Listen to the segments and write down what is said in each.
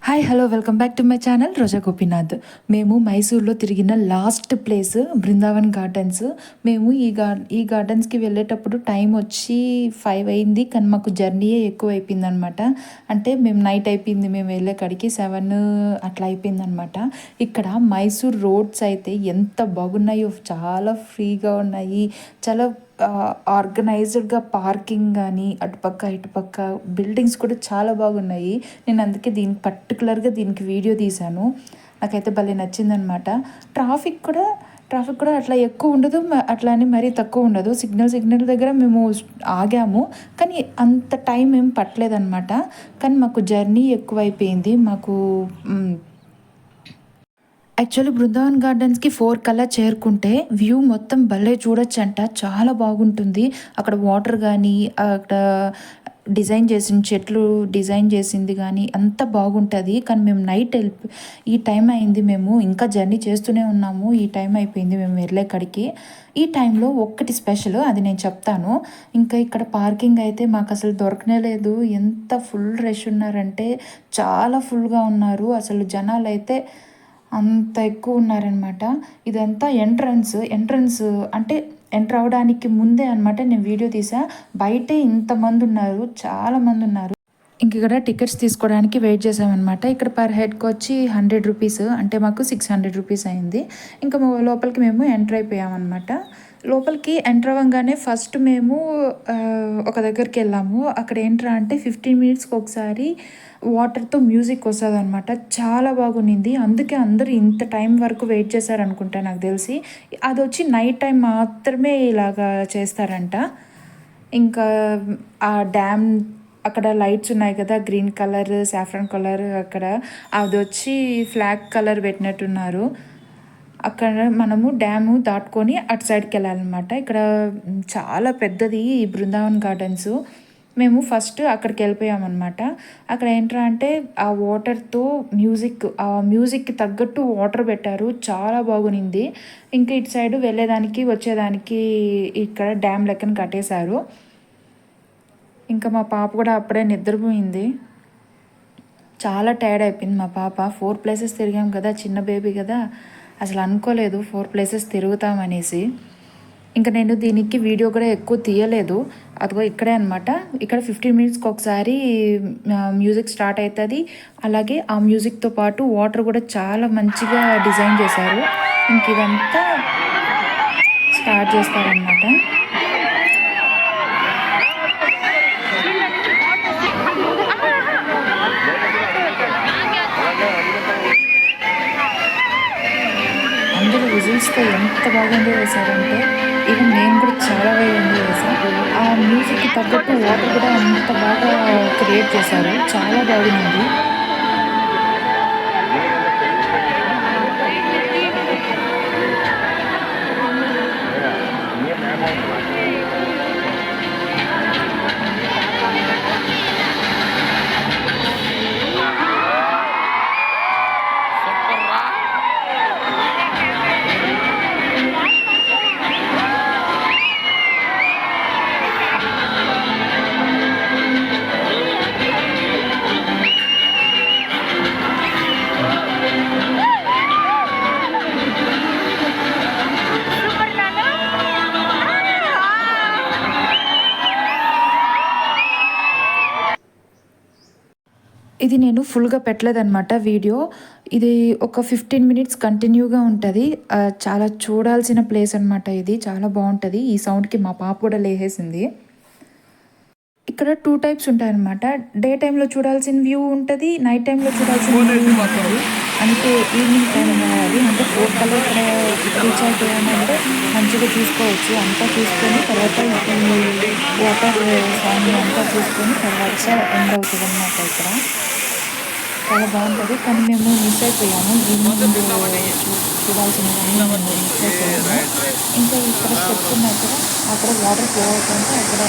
Hi hello welcome back to my channel Roja Gopinath. మేము మైసూర్లో తిరిగిన లాస్ట్ ప్లేస్ బృందావన్ గార్డెన్స్. మేము ఈ గార్డెన్స్కి వెళ్ళేటప్పుడు టైం వచ్చి 5 అయింది, కానీ మాకు జర్నీయే ఎక్కువ అయిపోయింది అనమాట. అంటే మేము నైట్ అయిపోయింది, మేము వెళ్ళే కాడికి 7 అట్లా అయిపోయింది అనమాట. ఇక్కడ మైసూర్ రోడ్స్ అయితే ఎంత బాగున్నాయో, చాలా ఫ్రీగా ఉన్నాయి, చాలా ఆర్గనైజ్డ్గా పార్కింగ్ కానీ అటుపక్క ఇటుపక్క బిల్డింగ్స్ కూడా చాలా బాగున్నాయి. నేను అందుకే పర్టికులర్గా దీనికి వీడియో తీశాను. నాకైతే భలే నచ్చిందనమాట. ట్రాఫిక్ కూడా అట్లా ఎక్కువ ఉండదు, అట్లా అని మరీ తక్కువ ఉండదు. సిగ్నల్ దగ్గర మేము ఆగాము, కానీ అంత టైం ఏం పట్టలేదన్నమాట. కానీ మాకు జర్నీ ఎక్కువైపోయింది. యాక్చువల్లీ బృందావన్ గార్డెన్స్కి 4 కల్లా చేరుకుంటే వ్యూ మొత్తం భలే చూడొచ్చంట, చాలా బాగుంటుంది. అక్కడ వాటర్ కానీ, అక్కడ డిజైన్ చేసింది కానీ అంత బాగుంటుంది. కానీ మేము ఈ టైం అయింది, మేము ఇంకా జర్నీ చేస్తూనే ఉన్నాము. ఈ టైం అయిపోయింది మేము వెళ్ళే కాడికి. ఈ టైంలో ఒక్కటి స్పెషల్, అది నేను చెప్తాను. ఇంకా ఇక్కడ పార్కింగ్ అయితే మాకు అసలు దొరకనే లేదు. ఎంత ఫుల్ రష్ ఉన్నారంటే చాలా ఫుల్గా ఉన్నారు. అసలు జనాలు అయితే అంత ఎక్కువ ఉన్నారనమాట. ఇదంతా ఎంట్రన్స్ అంటే ఎంటర్ అవ్వడానికి ముందే అనమాట నేను వీడియో తీసా. బయటే ఇంతమంది ఉన్నారు, చాలా మంది ఉన్నారు. ఇంక ఇక్కడ టికెట్స్ తీసుకోవడానికి వెయిట్ చేసామన్నమాట. ఇక్కడ పర్ హెడ్కి వచ్చి 100 రూపీస్, అంటే మాకు 600 రూపీస్ అయింది. ఇంకా లోపలికి మేము ఎంటర్ అయిపోయామన్నమాట. లోపలికి ఎంటర్ అవ్వగానే ఫస్ట్ మేము ఒక దగ్గరికి వెళ్ళాము. అక్కడ ఏంట్రా అంటే 15 మినిట్స్కి ఒకసారి వాటర్తో మ్యూజిక్ వస్తుంది అనమాట. చాలా బాగుంది. అందుకే అందరూ ఇంత టైం వరకు వెయిట్ చేశారనుకుంటా నాకు తెలిసి. అది వచ్చి నైట్ టైం మాత్రమే ఇలాగా చేస్తారంట. ఇంకా ఆ డ్యామ్ అక్కడ లైట్స్ ఉన్నాయి కదా, గ్రీన్ కలర్, సాఫ్రాన్ కలర్, అక్కడ అది వచ్చి ఫ్లాగ్ కలర్ పెట్టినట్టున్నారు. అక్కడ మనము డ్యాము దాటుకొని అటు సైడ్కి వెళ్ళాలన్నమాట. ఇక్కడ చాలా పెద్దది ఈ బృందావన్ గార్డెన్స్. మేము ఫస్ట్ అక్కడికి వెళ్ళిపోయామన్నమాట. అక్కడ ఏంట్రా అంటే ఆ వాటర్తో ఆ మ్యూజిక్కి తగ్గట్టు వాటర్ పెట్టారు, చాలా బాగునింది. ఇంకా ఇటు సైడు వెళ్ళేదానికి వచ్చేదానికి ఇక్కడ డ్యామ్ లెక్కన కట్టేశారు. ఇంకా మా పాప కూడా అప్పుడే నిద్రపోయింది, చాలా టైర్డ్ అయిపోయింది మా పాప. 4 ప్లేసెస్ తిరిగాం కదా, చిన్న బేబీ కదా, అసలు అనుకోలేదు 4 ప్లేసెస్ తిరుగుతామనేసి. ఇంకా నేను దీనికి వీడియో కూడా ఎక్కువ తీయలేదు. అదిగో ఇక్కడే అనమాట. ఇక్కడ 15 మినిట్స్కి ఒకసారి మ్యూజిక్ స్టార్ట్ అవుతుంది. అలాగే ఆ మ్యూజిక్తో పాటు వాటర్ కూడా చాలా మంచిగా డిజైన్ చేశారు. ఇంక ఇదంతా స్టార్ట్ చేస్తారనమాట. అందరూ విజిల్స్తో ఎంత బాగా ఎంజాయ్ చేశారంటే, ఈవెన్ నేను కూడా చాలా బాగా ఎంజాయ్ చేశాను. ఆ మ్యూజిక్కి తగ్గట్టు వాటర్ కూడా అంత బాగా క్రియేట్ చేశారు, చాలా బాగుంది. ఇది నేను ఫుల్గా పెట్టలేదన్నమాట వీడియో. ఇది ఒక 15 మినిట్స్ కంటిన్యూగా ఉంటుంది. చాలా చూడాల్సిన ప్లేస్ అనమాట. ఇది చాలా బాగుంటుంది. ఈ సౌండ్కి మా పాప కూడా లేసేసింది. ఇక్కడ 2 టైప్స్ ఉంటాయన్నమాట. డే టైంలో చూడాల్సిన వ్యూ ఉంటుంది, నైట్ టైంలో చూడాల్సిన వ్యూ ఉంటుంది. అంటే ఈవినింగ్ టైం రావాలి అంటే 4 కల్లా ఇక్కడ రీచ్ అయిపోయామంటే మంచిగా చూసుకోవచ్చు. అంతా చూసుకొని తర్వాత వాటర్ సౌండ్ అంతా చూసుకొని తర్వాత ఎండ్ అవుతుంది అన్నమాట. ఇక్కడ చాలా బాగుంటుంది, కానీ మేము మిస్ అయిపోయాము. ఈవినింగ్ చూడాల్సినవన్నీ మేము మిస్ అయిపోయాము. ఇంకా ఇక్కడ స్టెప్స్ ఉన్నాయి కదా, అక్కడ వాటర్ ఫ్లో అవుతుంటే అక్కడ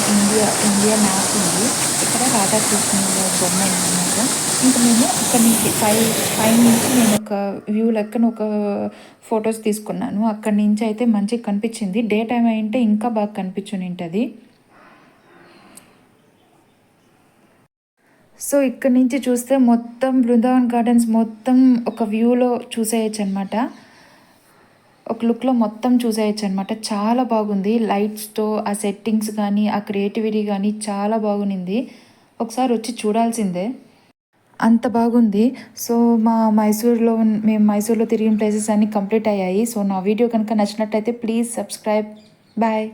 ఇండియా మ్యాప్ ఉంది. ఇక్కడ రాధాకృష్ణుల బొమ్మ ఉందన్నమాట. ఇంకా మేము ఇక్కడ నుంచి పై నుంచి నేను ఒక వ్యూ లెక్కన ఒక ఫొటోస్ తీసుకున్నాను. అక్కడి నుంచి అయితే మంచిగా కనిపించింది. డే టైం అయింటే ఇంకా బాగా కనిపించుని ఉంటుంది. సో ఇక్కడ నుంచి చూస్తే మొత్తం బృందావన్ గార్డెన్స్ మొత్తం ఒక వ్యూలో చూసేయచ్చు అనమాట. ఒక లుక్లో మొత్తం చూసేయచ్చు అనమాట. చాలా బాగుంది లైట్స్తో, ఆ సెట్టింగ్స్ కానీ ఆ క్రియేటివిటీ కానీ చాలా బాగునింది. ఒకసారి వచ్చి చూడాల్సిందే, అంత బాగుంది. సో మేము మైసూర్లో తిరిగిన ప్లేసెస్ అన్నీ కంప్లీట్ అయ్యాయి. సో నా వీడియో కనుక నచ్చినట్టయితే ప్లీజ్ సబ్స్క్రైబ్. బాయ్.